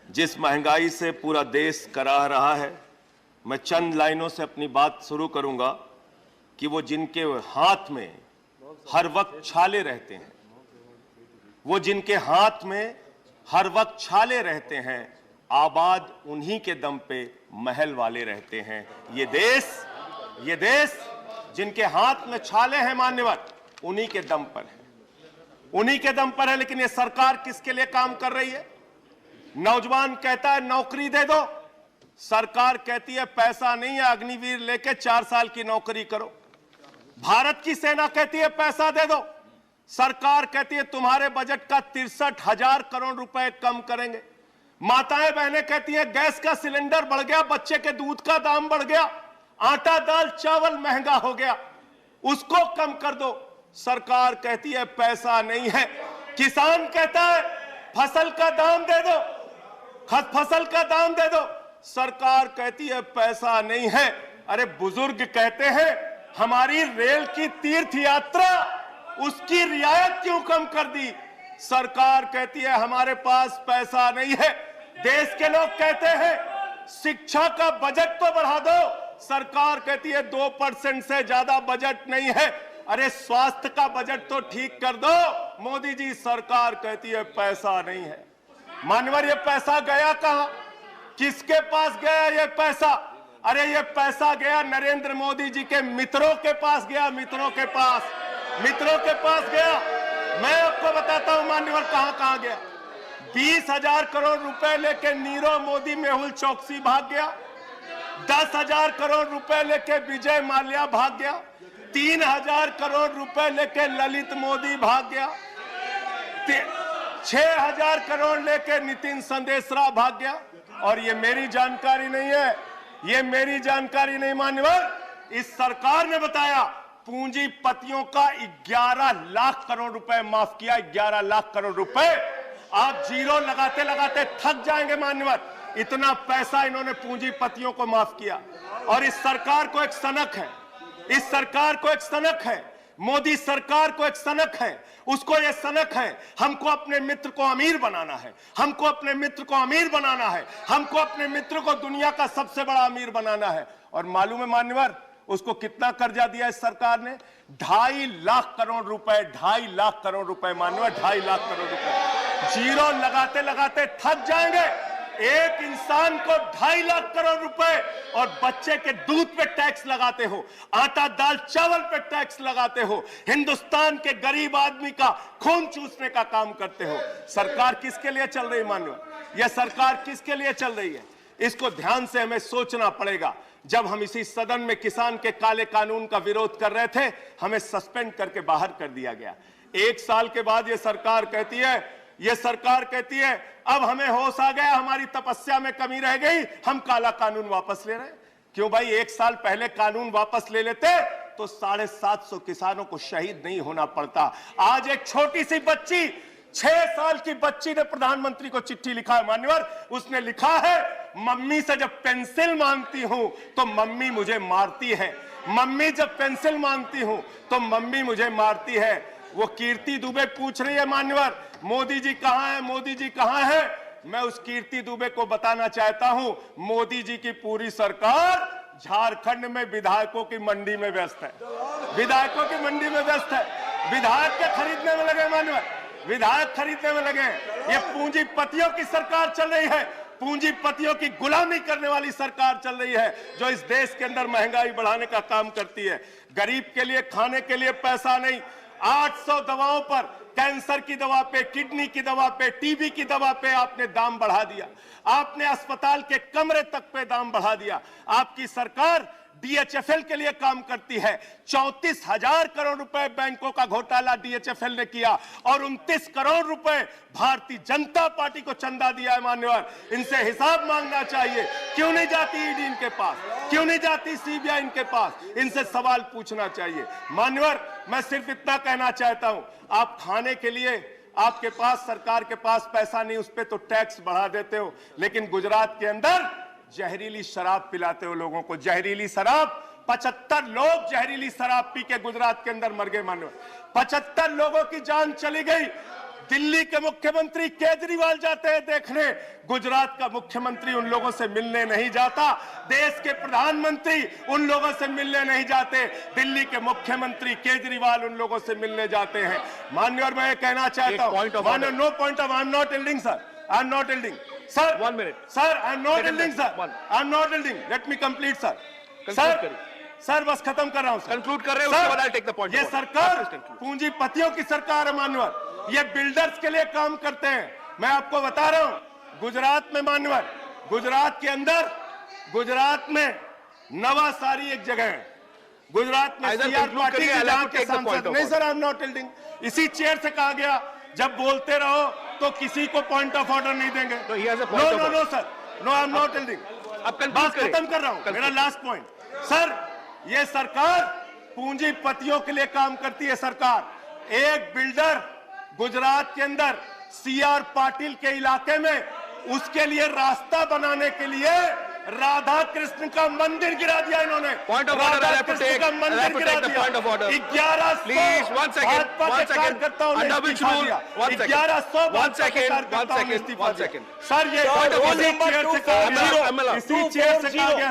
जिस महंगाई से पूरा देश कराह रहा है, मैं चंद लाइनों से अपनी बात शुरू करूंगा कि वो जिनके हाथ में हर वक्त छाले रहते हैं, वो जिनके हाथ में हर वक्त छाले रहते हैं, आबाद उन्हीं के दम पे महल वाले रहते हैं। ये देश जिनके हाथ में छाले हैं मान्यवर, उन्हीं के दम पर है, उन्हीं के दम पर है। लेकिन ये सरकार किसके लिए काम कर रही है? नौजवान कहता है नौकरी दे दो, सरकार कहती है पैसा नहीं है, अग्निवीर लेके 4 साल की नौकरी करो। भारत की सेना कहती है पैसा दे दो, सरकार कहती है तुम्हारे बजट का 63,000 करोड़ रुपए कम करेंगे। माताएं बहनें कहती हैं गैस का सिलेंडर बढ़ गया, बच्चे के दूध का दाम बढ़ गया, आटा दाल चावल महंगा हो गया, उसको कम कर दो, सरकार कहती है पैसा नहीं है। किसान कहता है फसल का दाम दे दो, फसल का दाम दे दो, सरकार कहती है पैसा नहीं है। अरे बुजुर्ग कहते हैं हमारी रेल की तीर्थ यात्रा, उसकी रियायत क्यों कम कर दी, सरकार कहती है हमारे पास पैसा नहीं है। देश के लोग कहते हैं शिक्षा का बजट तो बढ़ा दो, सरकार कहती है 2% से ज्यादा बजट नहीं है। अरे स्वास्थ्य का बजट तो ठीक कर दो, मोदी जी, सरकार कहती है पैसा नहीं है। मानवर ये पैसा गया कहां, किसके पास गया ये पैसा? अरे ये पैसा गया नरेंद्र मोदी जी के मित्रों के पास गया, मित्रों के पास गया। मैं आपको बताता हूं मान्यवर कहां कहां गया। 20,000 करोड़ रुपए लेके नीरव मोदी मेहुल चौकसी भाग गया, 10,000 करोड़ रुपए लेके विजय माल्या भाग गया, 3,000 करोड़ रुपए लेके ललित मोदी भाग गया, 6,000 करोड़ लेके नितिन संदेशरा भाग गया। और ये मेरी जानकारी नहीं है, ये मेरी जानकारी नहीं मान्यवर, इस सरकार ने बताया पूंजीपतियों का 11 लाख करोड़ रुपए माफ किया। 11 लाख करोड़ रुपए आप जीरो लगाते लगाते थक जाएंगे मान्यवर, इतना पैसा इन्होंने पूंजीपतियों को माफ किया। और इस सरकार को एक सनक है, इस सरकार को एक सनक है, मोदी सरकार को एक सनक है, उसको ये सनक है हमको अपने मित्र को अमीर बनाना है, हमको अपने मित्र को अमीर बनाना है, हमको अपने मित्र को दुनिया का सबसे बड़ा अमीर बनाना है। और मालूम है मान्यवर उसको कितना कर्जा दिया इस सरकार ने? 2.5 लाख करोड़ रुपए, 2.5 लाख करोड़ रुपए मान्यवर, 2.5 लाख करोड़ रुपए। जीरो लगाते लगाते थक जाएंगे। एक इंसान को 2.5 लाख करोड़ रुपए और बच्चे के दूध पे टैक्स लगाते हो, आटा दाल चावल पे टैक्स लगाते हो, हिंदुस्तान के गरीब आदमी का खून चूसने का काम करते हो। सरकार किसके लिए चल रही मान्यवर? यह सरकार किसके लिए चल रही है? इसको ध्यान से हमें सोचना पड़ेगा। जब हम इसी सदन में किसान के काले कानून का विरोध कर रहे थे, हमें सस्पेंड करके बाहर कर दिया गया। 1 साल के बाद ये सरकार कहती है अब हमें होश आ गया, हमारी तपस्या में कमी रह गई, हम काला कानून वापस ले रहे हैं। क्यों भाई? 1 साल पहले कानून वापस ले लेते तो 750 किसानों को शहीद नहीं होना पड़ता। आज एक छोटी सी बच्ची, 6 साल की बच्ची ने प्रधानमंत्री को चिट्ठी लिखा है मान्यवर। उसने लिखा है मम्मी से जब पेंसिल मांगती हूं तो मम्मी मुझे मारती है, मम्मी जब पेंसिल मांगती हूं तो मम्मी मुझे मारती है। वो कीर्ति दुबे पूछ रही है मान्यवर मोदी जी कहां है, मोदी जी कहां है? मैं उस कीर्ति दुबे को बताना चाहता हूं मोदी जी की पूरी सरकार झारखंड में विधायकों की मंडी में व्यस्त है, विधायकों की मंडी में व्यस्त है, विधायक के खरीदने में लगे मान्यवर, विधायक खरीदने में लगे। ये पूंजीपतियों की सरकार चल रही है, पूंजीपतियों की गुलामी करने वाली सरकार चल रही है, जो इस देश के अंदर महंगाई बढ़ाने का काम करती है। गरीब के लिए खाने के लिए पैसा नहीं, 800 दवाओं पर, कैंसर की दवा पे, किडनी की दवा पे, टीबी की दवा पे आपने दाम बढ़ा दिया, आपने अस्पताल के कमरे तक पे दाम बढ़ा दिया। आपकी सरकार डीएचएफएल के लिए काम करती है। 34,000 करोड़ रुपए बैंकों का घोटाला डीएचएफएल ने किया और 29 करोड़ रुपए भारतीय जनता पार्टी को चंदा दिया है मान्यवर। इनसे हिसाब मांगना चाहिए। क्यों नहीं जाती ईडी इनके पास, क्यों नहीं जाती सीबीआई इनके पास? इनसे सवाल पूछना चाहिए मान्यवर। मैं सिर्फ इतना कहना चाहता हूं, आप खाने के लिए आपके पास, सरकार के पास पैसा नहीं, उस पर तो टैक्स बढ़ा देते हो, लेकिन गुजरात के अंदर जहरीली शराब पिलाते हो लोगों को, जहरीली शराब। 75 लोग जहरीली शराब पी के गुजरात के अंदर मर गए मानो, 75 लोगों की जान चली गई। दिल्ली के मुख्यमंत्री केजरीवाल जाते हैं देखने, गुजरात का मुख्यमंत्री उन लोगों से मिलने नहीं जाता, देश के प्रधानमंत्री उन लोगों से मिलने नहीं जाते, दिल्ली के मुख्यमंत्री केजरीवाल उन लोगों से मिलने जाते हैं। माननीय, और मैं ये कहना चाहता हूं, माननीय, no point of, I am not yielding sir, I am not yielding sir, 1 minute, sir, I am not yielding sir, I am not yielding, let me complete sir, sir बस खत्म कर रहा हूं, कंक्लूड कर रहे हैं, उसके बाद आई टेक द पॉइंट। ये सरकार पूंजीपतियों की सरकार है मान्यवर, ये बिल्डर्स के लिए काम करते हैं। मैं आपको बता रहा हूं, गुजरात में मान्यवर, गुजरात के अंदर, गुजरात में नवासारी एक जगह है, गुजरात में सीआर पार्टी के जहां के सांसद, नहीं sir, I am not telling, इसी चेयर से कहा गया जब बोलते रहो तो किसी को पॉइंट ऑफ ऑर्डर नहीं देंगे। No no no sir, no, I am not telling, बात खत्म कर रहा हूं, मेरा लास्ट पॉइंट सर, ये सरकार पूंजीपतियों के लिए काम करती है। सरकार एक बिल्डर गुजरात के अंदर सीआर पाटिल के इलाके में, उसके लिए रास्ता बनाने के लिए राधा कृष्ण का मंदिर गिरा दिया इन्होंने। Point of order, Radha Krishna का मंदिर गिरा दिया। 1100 please, 1 second, 1 second, under which rule, 1 second, sir, ये इसी चेयर से कहा गया